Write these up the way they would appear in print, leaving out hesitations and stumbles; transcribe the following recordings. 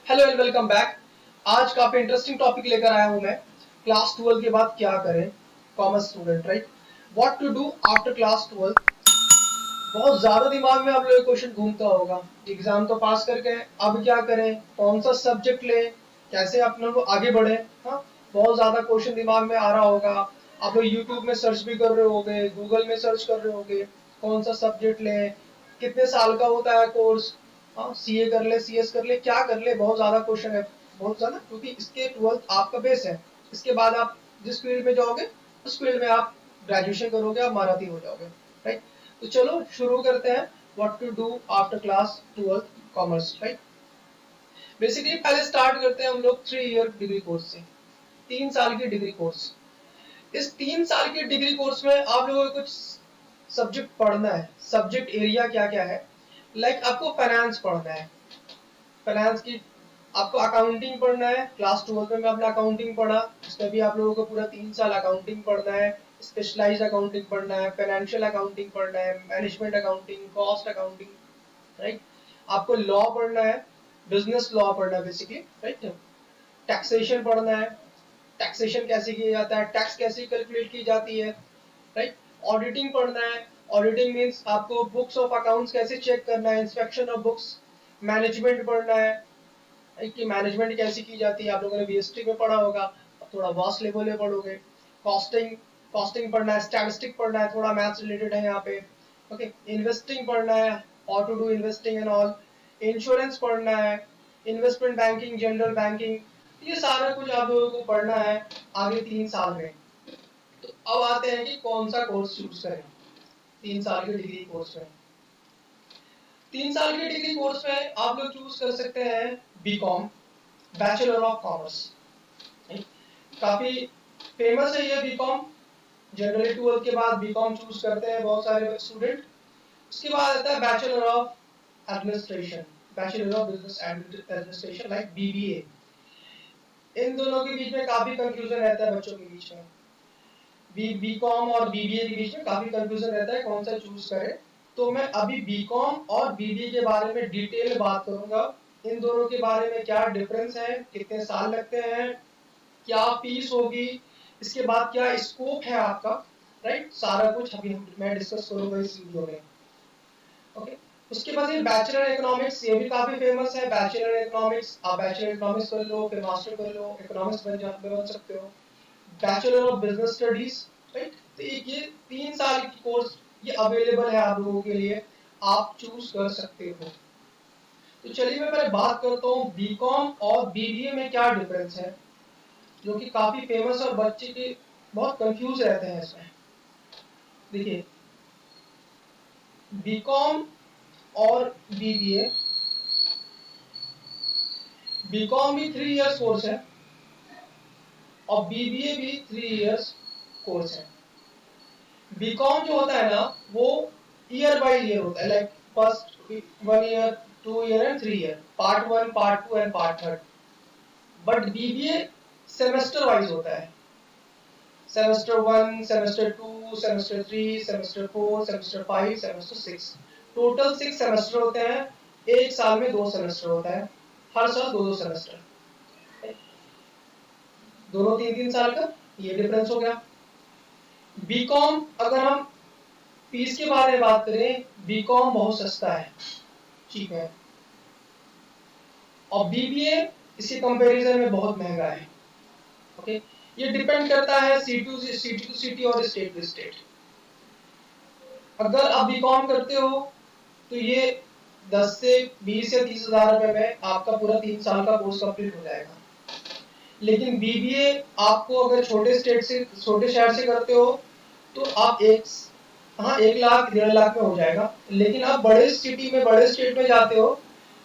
Hello and welcome back. आज काफी interesting topic लेकर आया हूं मैं। क्लास 12 के बाद क्या करें, commerce student, right? What to do after class 12। बहुत ज्यादा दिमाग में आप लोगों को क्वेश्चन घूमता होगा। एग्जाम तो पास करके अब क्या करें, कौन सा सब्जेक्ट लें, कैसे अपने लोग आगे बढ़े। हाँ, बहुत ज्यादा क्वेश्चन दिमाग में आ रहा होगा। आप लोग यूट्यूब में सर्च भी कर रहे होगे, गूगल में सर्च कर रहे होगे, कौन सा सब्जेक्ट लें, कितने साल का होता है कोर्स। हाँ, सीए कर ले, सीएस कर ले, क्या कर ले, बहुत ज्यादा क्वेश्चन है। बहुत ज्यादा, क्योंकि इसके 12th आपका बेस है। इसके बाद आप जिस फील्ड में जाओगे उस फील्ड में आप ग्रेजुएशन करोगे, आप महारथी हो जाओगे, राइट? तो चलो शुरू करते हैं। What to do after class 12 commerce, right? Basically पहले स्टार्ट करते हैं हम लोग 3 ईयर डिग्री कोर्स से। 3 साल की डिग्री कोर्स। इस 3 साल की डिग्री कोर्स में आप लोगों को कुछ सब्जेक्ट पढ़ना है। सब्जेक्ट एरिया क्या क्या है? लाइक आपको फाइनेंस पढ़ना है। फाइनेंस की आपको अकाउंटिंग पढ़ना है। क्लास 12 में आपने अकाउंटिंग पढ़ा, इसमें भी आप लोगों को पूरा 3 साल अकाउंटिंग पढ़ना है। स्पेशलाइज्ड अकाउंटिंग पढ़ना है, फाइनेंशियल अकाउंटिंग पढ़ना है, management accounting, cost accounting, right? आपको लॉ पढ़ना है, बिजनेस लॉ पढ़ना है बेसिकली, राइट? टैक्सेशन पढ़ना है, टैक्सेशन कैसे किया जाता है, टैक्स कैसे कैलकुलेट की जाती है, राइट? ऑडिटिंग पढ़ना है। ऑडिटिंग मींस आपको बुक्स ऑफ अकाउंट्स कैसे चेक करना है, इंस्पेक्शन ऑफ बुक्स। मैनेजमेंट पढ़ना है कि मैनेजमेंट कैसी की जाती है, आप लोगों ने बीएसटी में पढ़ा होगा, अब थोड़ा वास्ट लेवल में पढ़ोगे। कॉस्टिंग कॉस्टिंग पढ़ना है, स्टैटिस्टिक पढ़ना है, थोड़ा मैथ्स रिलेटेड है यहाँ पे। ओके, इन्वेस्टिंग पढ़ना है, how to do investing and all. Insurance पढ़ना है, इन्वेस्टमेंट बैंकिंग, जनरल बैंकिंग, ये सारा कुछ आप लोगों को पढ़ना है आगे 3 साल में। तो अब आते हैं कि कौन सा कोर्स चूज करें 3 साल के डिग्री कोर्स में। 3 साल के डिग्री कोर्स में आप लोग चूज कर सकते हैं बीकॉम, बैचलर ऑफ कॉमर्स। काफी फेमस है ये बीकॉम। जनरली 12 के बाद बीकॉम चूज करते हैं बहुत सारे स्टूडेंट। उसके बाद आता है bachelor of administration, bachelor of business administration, like BBA. इन दोनों के बीच में काफी कंफ्यूजन रहता है बच्चों के बीच में। बीकॉम और बीबीए के बीच में काफी कंफ्यूजन रहता है कौन सा चूज करें। तो मैं अभी बीकॉम और बीबीए के बारे में डिटेल बात करूंगा। इन दोनों के बारे में क्या डिफरेंस है, कितने साल लगते हैं, क्या फीस होगी, इसके बाद क्या स्कोप है आपका, राइट? सारा कुछ अभी मैं डिस्कस करूंगा इस वीडियो में। ओके, उसके बाद ये बैचलर इकोनॉमिक्स, ये भी काफी फेमस है। बैचलर इकोनॉमिक्स, आप बैचलर इकोनॉमिक्स कर लो, फिर मास्टर कर लो, इकोनॉमिक्स बन सकते हो। Bachelor of business studies, right? तो ये 3 साल की कोर्स ये अवेलेबल है आप लोगों के लिए, आप चूज कर सकते हो। तो चलिए मैं पहले बात करता हूँ बीकॉम और बीबीए में क्या डिफरेंस है, जो कि काफी फेमस है और बच्चे के बहुत कंफ्यूज रहते हैं इसमें। देखिए, बीकॉम और बीबीए, बीकॉम भी 3 इयर्स कोर्स है और बीबीए भी 3 इयर्स कोर्स है। बीकॉम जो होता है ना, वो ईयर बाय ईयर होता है, like first 1 year, 2 year and 3 year, part 1, part 2 and part 3। But BBA semester wise होता है। Semester 1, semester 2, semester 3, semester 4, semester 5, semester 6। Total 6 semester होते हैं। एक साल में 2 सेमेस्टर होता है, हर साल दो दो सेमेस्टर, दोनों 3-3 साल का। ये डिफरेंस हो गया। बीकॉम, अगर हम फीस के बारे में बात करें, बीकॉम बहुत सस्ता है, ठीक है, और बीबीए इसके कंपैरिजन में बहुत महंगा है। ओके, ये डिपेंड करता है सिटी टू सिटी और स्टेट टू स्टेट। अगर आप बीकॉम करते हो तो ये 10 से 20 या 30 हजार रुपए में आपका पूरा 3 साल का कोर्स कंप्लीट हो जाएगा। लेकिन बीबीए आपको अगर छोटे स्टेट से, छोटे शहर से करते हो तो आप हाँ 1 लाख 1.5 लाख में हो जाएगा। लेकिन आप बड़े सिटी में, बड़े स्टेट में जाते हो,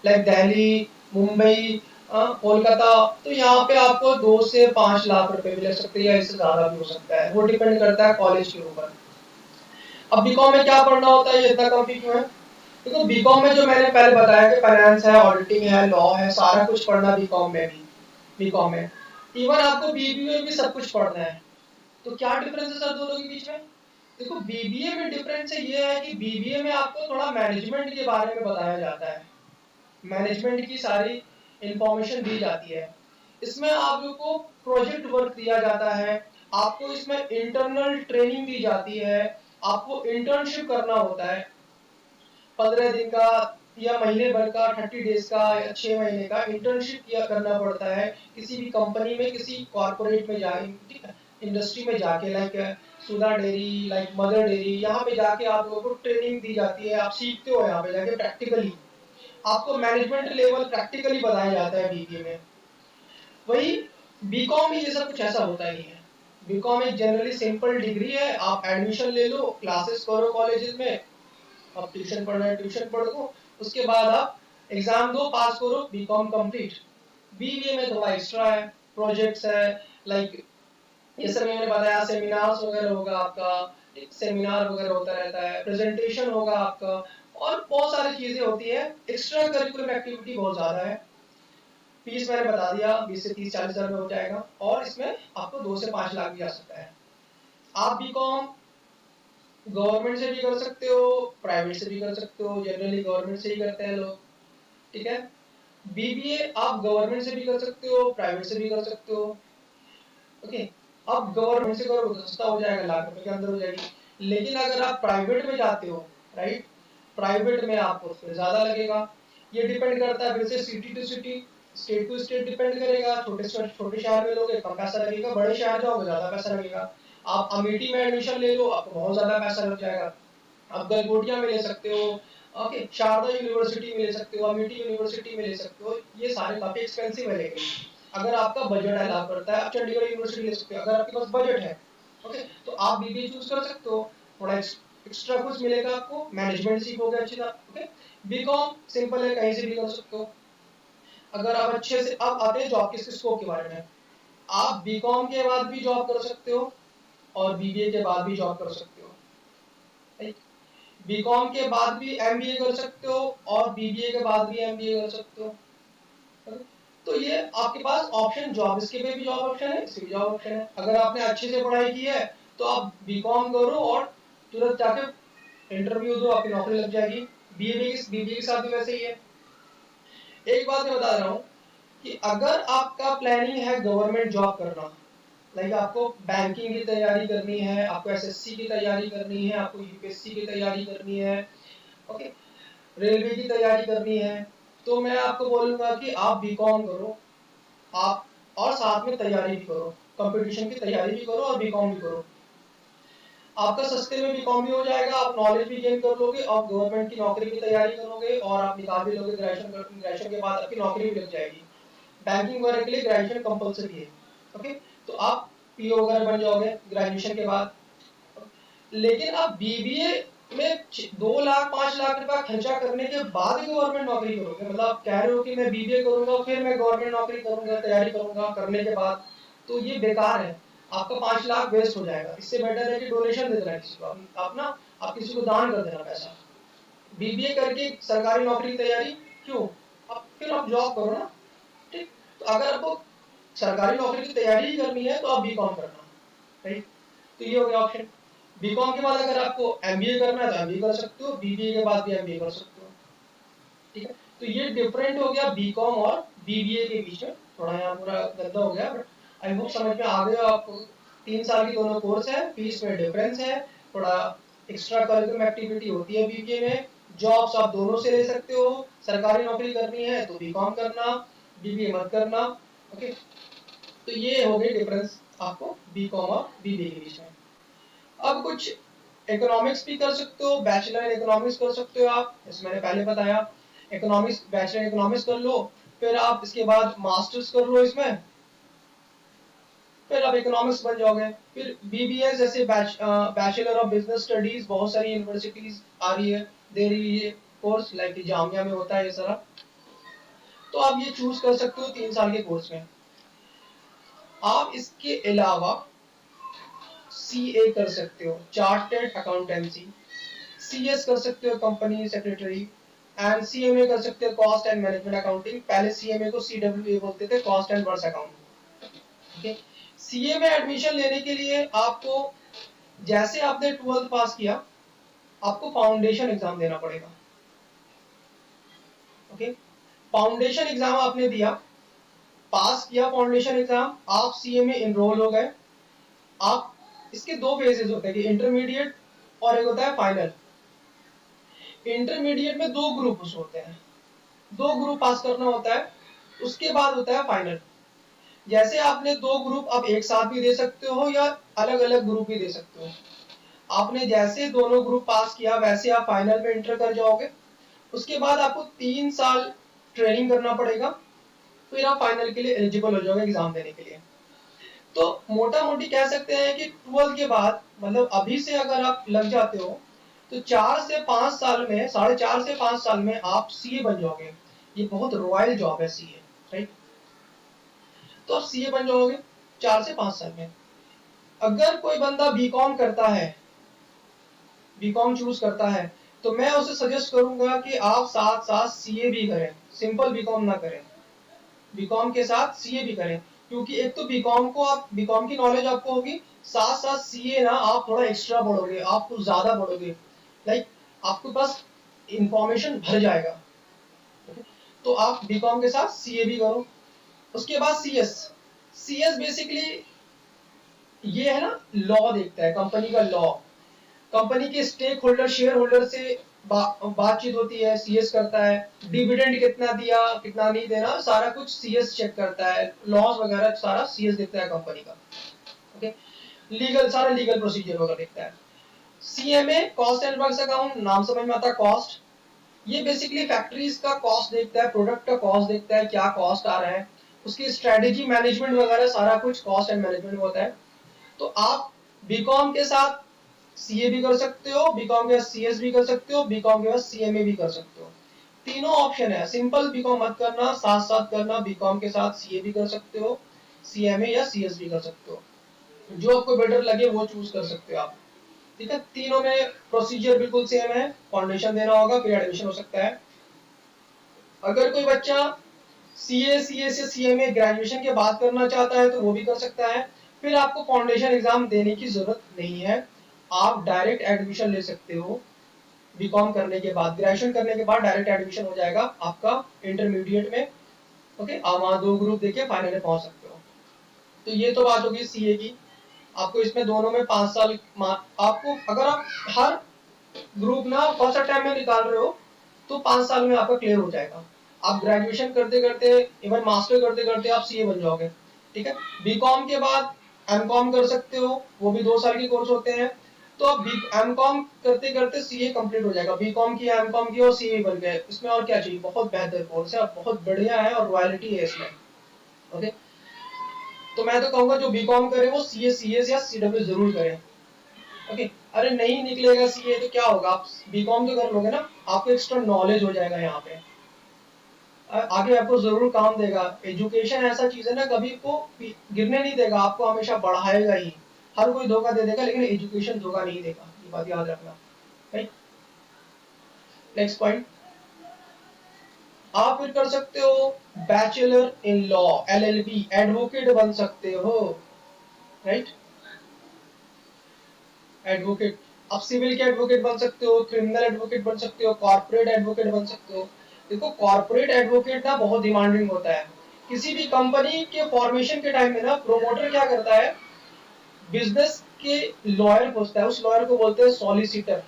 लाइक दिल्ली, मुंबई, कोलकाता, तो यहाँ पे आपको 2 से 5 लाख रुपए भी लग सकते हैं या इससे ज्यादा भी हो सकता है, वो डिपेंड करता है कॉलेज के ऊपर। अब बीकॉम में क्या पढ़ना होता है, ये इतना कम क्यों है? देखो, बीकॉम में जो मैंने पहले बताया कि फाइनेंस है, ऑडिटिंग है, लॉ है, सारा कुछ पढ़ना बीकॉम में भी। बीकॉम में इवन आपको बीबीए में भी सब कुछ पढ़ना है। तो क्या डिफरेंस है सर दोनों के बीच में? देखो, बीबीए में डिफरेंस ये है कि बीबीए में आपको थोड़ा मैनेजमेंट के बारे में बताया जाता है। मैनेजमेंट की सारी इंफॉर्मेशन दी जाती है। इसमें आप लोग को प्रोजेक्ट वर्क दिया जाता है, आपको इसमें इंटरनल ट्रेनिंग दी जाती है, आपको इंटर्नशिप करना होता है 15 दिन का या महीने भर का, 30 डेज का या 6 महीने का इंटर्नशिप किया करना पड़ता है किसी भी कंपनी में, किसी कॉर्पोरेट में जाके, ठीक है, इंडस्ट्री में जाके, लाइक सुधा डेयरी, लाइक मदर डेयरी, यहाँ पे जाके आप लोगों को ट्रेनिंग दी जाती है, आप सीखते हो यहाँ पे जाके प्रैक्टिकली, आपको मैनेजमेंट लेवल प्रैक्टिकली बताया जाता है बीबीए में। वही बीकॉम में ये सब कुछ ऐसा होता ही है। बीकॉम एक जनरली सिंपल डिग्री है, आप एडमिशन ले लो, क्लासेस करो कॉलेजेस में, आप ट्यूशन पढ़ना है ट्यूशन पढ़ लो, उसके बाद आप एग्जाम दो, पास करो, बीकॉम कंप्लीट। बीबीए में थोड़ा एक्स्ट्रा है, प्रोजेक्ट्स है, लाइक ये सब मैंने बताया, सेमिनार्स वगैरह होगा आपका, एक सेमिनार वगैरह होता रहता है, प्रेजेंटेशन होगा आपका, और बहुत सारी चीजें होती है, एक्स्ट्रा करिकुलर एक्टिविटी बहुत ज्यादा है। फीस मैंने बता दिया 20 से 30 40 हजार में हो जाएगा, और इसमें आपको 2 से 5 लाख भी आ सकता है। आप बीकॉम गवर्नमेंट से भी कर सकते हो, प्राइवेट से भी कर सकते हो, जनरली गवर्नमेंट से ही करते हैं लोग, ठीक है। बीबीए आप गवर्नमेंट से भी कर सकते हो, प्राइवेट से भी कर सकते हो, ओके। अब गवर्नमेंट से करो तो सस्ता हो जाएगा, लाख रुपए के अंदर हो जाएगी। लेकिन अगर आप प्राइवेट में जाते हो, राइट, प्राइवेट में आपको फिर ज्यादा लगेगा। ये डिपेंड करता है फिर से city to city, state to state depend करेगा। छोटे छोटे शहर में लोगे कम पैसा लगेगा, बड़े शहर जाओगे ज्यादा पैसा लगेगा। आप अमेठी में एडमिशन ले लो, आपको बहुत ज्यादा पैसा लग जाएगा। आप गलगोटिया में ले सकते हो, ओके, शारदा यूनिवर्सिटी में ले सकते हो, अमेठी यूनिवर्सिटी में ले सकते हो, ये सारे काफी एक्सपेंसिव है। लेकिन अगर आपका बजट अलाउ करता है, आप चंडीगढ़ यूनिवर्सिटी ले सकते हो अगर आपके पास बजट है, ओके, तो आप बीबीए चूज कर सकते हो। थोड़ा एक्स्ट्रा कुछ मिलेगा आपको, मैनेजमेंट सीखोगे अच्छी तरह, ओके। बीकॉम सिंपल है, कहीं से भी कर सकते हो। अगर आप अच्छे से, अब आते हैं जॉब के स्कोप के बारे में। आप बीकॉम के बाद भी जॉब कर सकते हो और बीबीए के बाद भी जॉब कर सकते हो, राइट। बीकॉम के बाद भी एमबीए कर सकते हो और बीबीए के बाद भी एमबीए कर सकते हो। तो ये आपके पास ऑप्शन, जॉब इसके पे भी जॉब ऑप्शन है, इसके भी जॉब ऑप्शन है। अगर आपने अच्छे से पढ़ाई की है तो आप बीकॉम करो और तुरंत जाके इंटरव्यू दो, आपकी नौकरी लग जाएगी। बीबीए के साथ भी वैसे ही है। एक बात मैं बता रहा हूँ कि अगर आपका प्लानिंग है गवर्नमेंट जॉब करना, लाइक आपको बैंकिंग की तैयारी करनी है, आपको एसएससी की तैयारी करनी है, आपको यूपीएससी की तैयारी करनी है, ओके, रेलवे की तैयारी करनी है, तो मैं आपको बोलूंगा कि आप बीकॉम करो, आप और साथ में तैयारी भी करो, कंपटीशन की तैयारी भी करो और बीकॉम भी करो। आपका सस्ते में बीकॉम भी हो जाएगा, आप नॉलेज भी गेन कर लोगे, आप गवर्नमेंट की नौकरी की तैयारी करोगे और आप निकाल भी लोगे ग्रेजुएशन के बाद आपकी नौकरी भी लग जाएगी। बैंकिंग वगैरह के लिए ग्रेजुएशन कंपलसरी है, ओके, तो आप पीओ वगैरह बन जाओगे ग्रेजुएशन के बाद। लेकिन आप बीबीए में 2 लाख 5 लाख रुपया खर्चा करने के बाद ही गवर्नमेंट नौकरी करोगे, मतलब आप कह रहे हो कि मैं बीबीए करूंगा फिर मैं गवर्नमेंट नौकरी करूंगा, तैयारी करूंगा करने के बाद, तो ये बेकार है। आपका 5 लाख वेस्ट हो जाएगा। इससे बेटर है कि डोनेशन दे देना किसी को, आप ना, आप किसी को दान कर देना पैसा। बीबीए करके सरकारी नौकरी की तैयारी क्यों, आप फिर आप जॉब करो ना, ठीक। तो अगर आपको सरकारी नौकरी की तैयारी ही करनी है तो आप बीकॉम करना, राइट। तो ये हो गया ऑप्शन। बीकॉम के बाद अगर आपको एमबीए करना है तो एमबीए कर सकते हो, बीबीए के बाद भी एमबीए कर सकते हो, ठीक है। तो ये डिफरेंट हो गया बीकॉम और बीबीए के बीच में। थोड़ा यहाँ पूरा गंदा हो गया, बट आई होप समझ में आ गया आपको। 3 साल की दोनों कोर्स है, फीस में डिफरेंस है, थोड़ा एक्स्ट्रा करिकुलम एक्टिविटी होती है बीबीए में। जॉब्स आप दोनों से ले सकते हो, सरकारी नौकरी करनी है तो बीकॉम करना, बीबीए मत करना, ओके। तो ये हो गई डिफरेंस आपको बीकॉम और बीबीए के बीच में। अब कुछ इकोनॉमिक्स भी कर सकते हो, बैचलर इन इकोनॉमिक्स कर सकते हो आप, जैसे मैंने पहले बताया। इकोनॉमिक्स, बैचलर इकोनॉमिक्स कर लो, फिर आप इसके बाद मास्टर्स कर लो इसमें, फिर आप इकोनॉमिक्स बन जाओगे। फिर बीबीए जैसे बैचलर ऑफ बिजनेस स्टडीज, बहुत सारी यूनिवर्सिटीज आ रही है, दे रही है कोर्स, लाइक जामिया में होता है ये सारा, तो आप ये चूज कर सकते हो 3 साल के कोर्स में। आप इसके अलावा सीए कर सकते हो, चार्टर्ड अकाउंटेंसी, सीएस कर सकते हो, कंपनी सेक्रेटरी, एंड सीएमए कर सकते हो, कॉस्ट एंड मैनेजमेंट अकाउंटिंग। पहले सीएमए को सीडब्ल्यूए बोलते थे, कॉस्ट एंड वर्स अकाउंटिंग, ठीक है। सीए में एडमिशन लेने के लिए आपको, जैसे आपने 12th पास किया, आपको फाउंडेशन एग्जाम देना पड़ेगा, ओके। फाउंडेशन एग्जाम आपने दिया, पास किया फाउंडेशन एग्जाम, आप सीए में इनरोल हो गए। आप इसके दो फेजेस होते हैं कि इंटरमीडिएट और एक होता है फाइनल। इंटरमीडिएट में दो ग्रुप होते हैं, दो ग्रुप पास करना होता है, उसके बाद होता है फाइनल। जैसे आपने दो ग्रुप अब एक साथ भी दे सकते हो या अलग अलग ग्रुप भी दे सकते हो। आपने जैसे दोनों ग्रुप पास किया वैसे आप फाइनल में एंटर कर जाओगे। उसके बाद आपको 3 साल ट्रेनिंग करना पड़ेगा, फिर आप फाइनल के लिए एलिजिबल हो जाओगे एग्जाम देने के लिए। तो मोटा मोटी कह सकते हैं कि 12 के बाद मतलब अभी से अगर आप लग जाते हो तो 4 से 5 साल में, 4.5 से 5 साल में आप सीए बन जाओगे। ये बहुत रॉयल जॉब है सीए, राइट। तो आप सीए बन जाओगे 4 से 5 साल में। अगर कोई बंदा बीकॉम करता है, बीकॉम चूज करता है, तो मैं उसे सजेस्ट करूंगा कि आप साथ साथ सीए भी करें, सिंपल बीकॉम ना करें, बीकॉम के साथ सीए भी करें। क्योंकि एक तो बीकॉम को आप, बीकॉम की नॉलेज आपको होगी, साथ साथ सीए ना आप थोड़ा एक्स्ट्रा पढ़ोगे, आप कुछ ज्यादा पढ़ोगे, लाइक आपके पास इंफॉर्मेशन भर जाएगा। तो आप बीकॉम के साथ सीए भी करो। उसके बाद सीएस, सीएस बेसिकली ये है ना, लॉ देखता है, कंपनी का लॉ, कंपनी के स्टेक होल्डर, शेयर होल्डर से बातचीत होती है, सीएस करता है। डिविडेंड कितना दिया कितना नहीं देना सारा कुछ सीएस चेक करता है, लॉस वगैरह सारा सीएस देखता है कंपनी का। ओके, लीगल, सारा लीगल प्रोसीजर वगैरह देखता है। CMA, cost and works account, नाम समझ में आता है, कॉस्ट। ये बेसिकली फैक्ट्रीज का कॉस्ट देखता है, प्रोडक्ट का कॉस्ट देखता है, क्या कॉस्ट आ रहा है, उसकी स्ट्रेटेजी मैनेजमेंट वगैरह सारा कुछ कॉस्ट एंड मैनेजमेंट होता है। तो आप बीकॉम के साथ सीए भी कर सकते हो, बीकॉम के साथ सीएस भी कर सकते हो, बीकॉम के साथ सीएमए भी कर सकते हो। तीनों ऑप्शन है, सिंपल बीकॉम मत करना, साथ साथ करना, बीकॉम के साथ सीए भी कर सकते हो, सीएमए या सीएस भी कर सकते हो, जो आपको बेटर लगे वो चूज कर सकते हो आप। ठीक है, तीनों में प्रोसीजर बिल्कुल सेम है, फाउंडेशन देना होगा फिर एडमिशन हो सकता है। अगर कोई बच्चा सीए, सीएस या सीएमए ग्रेजुएशन के बाद करना चाहता है तो वो भी कर सकता है, फिर आपको फाउंडेशन एग्जाम देने की जरूरत नहीं है, आप डायरेक्ट एडमिशन ले सकते हो। बीकॉम करने के बाद, ग्रेजुएशन करने के बाद डायरेक्ट एडमिशन हो जाएगा आपका इंटरमीडिएट में। ओके, आप वहां दो ग्रुप देके फाइनल में पहुंच सकते हो। तो ये तो बात होगी सीए की। आपको इसमें दोनों में 5 साल, आपको अगर आप हर ग्रुप ना फर्स्ट अटेम्प्ट में निकाल रहे हो तो 5 साल में आपका क्लियर हो जाएगा। आप ग्रेजुएशन करते करते, इवन मास्टर करते करते आप सीए बन जाओगे। ठीक है, बीकॉम के बाद एमकॉम कर सकते हो, वो भी 2 साल के कोर्स होते हैं। तो अब एमकॉम करते करते सीए कंप्लीट हो जाएगा, बीकॉम किया, एमकॉम किया और सीए बन गए, इसमें और क्या चाहिए। बहुत बेहतर कोर्स है, बहुत बढ़िया है और रॉयल्टी है इसमें। ओके, तो मैं तो कहूंगा जो बीकॉम करे वो सीए, सीएस या सीडब्ल्यू जरूर करें। ओके, अरे नहीं निकलेगा सीए तो क्या होगा, आप बीकॉम तो कर लोगे ना, आपको एक्स्ट्रा नॉलेज हो जाएगा यहाँ पे, आगे आपको जरूर काम देगा। एजुकेशन ऐसा चीज है ना, कभी को गिरने नहीं देगा, आपको हमेशा बढ़ाएगा ही। हर कोई धोखा दे देगा लेकिन एजुकेशन धोखा नहीं देगा, ये बात याद रखना। राइट, नेक्स्ट पॉइंट, आप फिर कर सकते हो bachelor in law, LLB, advocate बन सकते हो। राइट, एडवोकेट, आप सिविल के एडवोकेट बन सकते हो, क्रिमिनल एडवोकेट बन सकते हो, कॉर्पोरेट एडवोकेट बन सकते हो। देखो कॉर्पोरेट एडवोकेट ना बहुत डिमांडिंग होता है। किसी भी कंपनी के फॉर्मेशन के टाइम में ना प्रोमोटर क्या करता है, बिजनेस के लॉयर खोजता है, उस लॉयर को बोलते हैं सॉलिसिटर।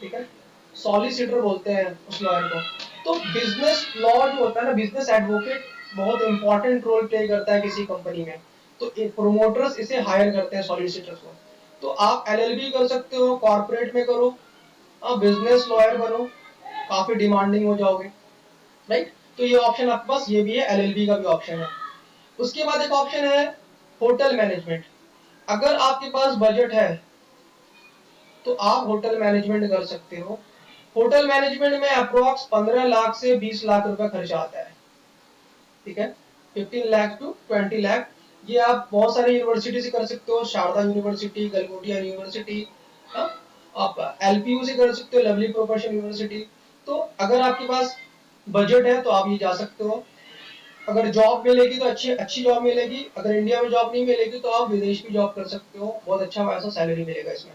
ठीक है, सॉलिसिटर बोलते हैं उस लॉयर को। तो बिजनेस लॉ जो होता है ना, बिजनेस एडवोकेट बहुत इंपॉर्टेंट रोल प्ले करता है किसी कंपनी में। तो प्रोमोटर्स इसे हायर करते हैं सॉलिसिटर को। तो आप एलएलबी कर सकते हो, कॉर्पोरेट में करो, आप बिजनेस लॉयर बनो, काफी डिमांडिंग हो जाओगे। राइट, तो ये ऑप्शन आपके पास ये भी है, एलएलबी का भी ऑप्शन है। उसके बाद एक ऑप्शन है होटल मैनेजमेंट। अगर आपके पास बजट है तो आप होटल मैनेजमेंट कर सकते हो। होटल मैनेजमेंट में अप्रोक्स 15 लाख से 20 लाख रुपए खर्चा आता है। ठीक है, 15 लाख टू 20 लाख। ये आप बहुत सारी यूनिवर्सिटी से कर सकते हो, शारदा यूनिवर्सिटी, गलगोटिया यूनिवर्सिटी, आप एलपीयू से कर सकते हो, लवली प्रोफेशनल यूनिवर्सिटी। तो अगर आपके पास बजट है तो आप ये जा सकते हो। अगर जॉब मिलेगी तो अच्छी अच्छी जॉब मिलेगी, अगर इंडिया में जॉब नहीं मिलेगी तो आप विदेश में जॉब कर सकते हो, बहुत अच्छा पैसा सैलरी मिलेगा इसमें।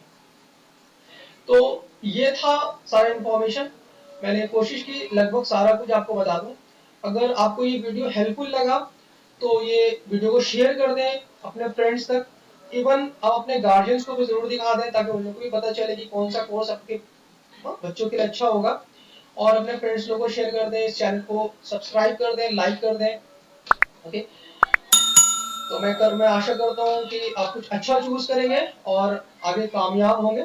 तो ये था सारा इंफॉर्मेशन, मैंने कोशिश की लगभग सारा कुछ आपको बता दूं। अगर आपको ये वीडियो हेल्पफुल लगा तो ये वीडियो को शेयर कर दें अपने फ्रेंड्स तक। इवन आप अपने गार्जियंस को भी जरूर दिखा दें ताकि उन लोगों को भी पता चले कि कौन सा कोर्स आपके बच्चों के लिए अच्छा होगा। और अपने फ्रेंड्स लोगों को शेयर कर दें, इस चैनल को सब्सक्राइब कर दें, लाइक कर दें। ओके, तो मैं आशा करता हूँ कि आप कुछ अच्छा चूज करेंगे और आगे कामयाब होंगे।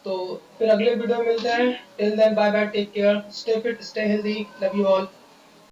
तो फिर अगले वीडियो में मिलते हैं। Till then bye bye, take care, stay fit, stay healthy, love you all.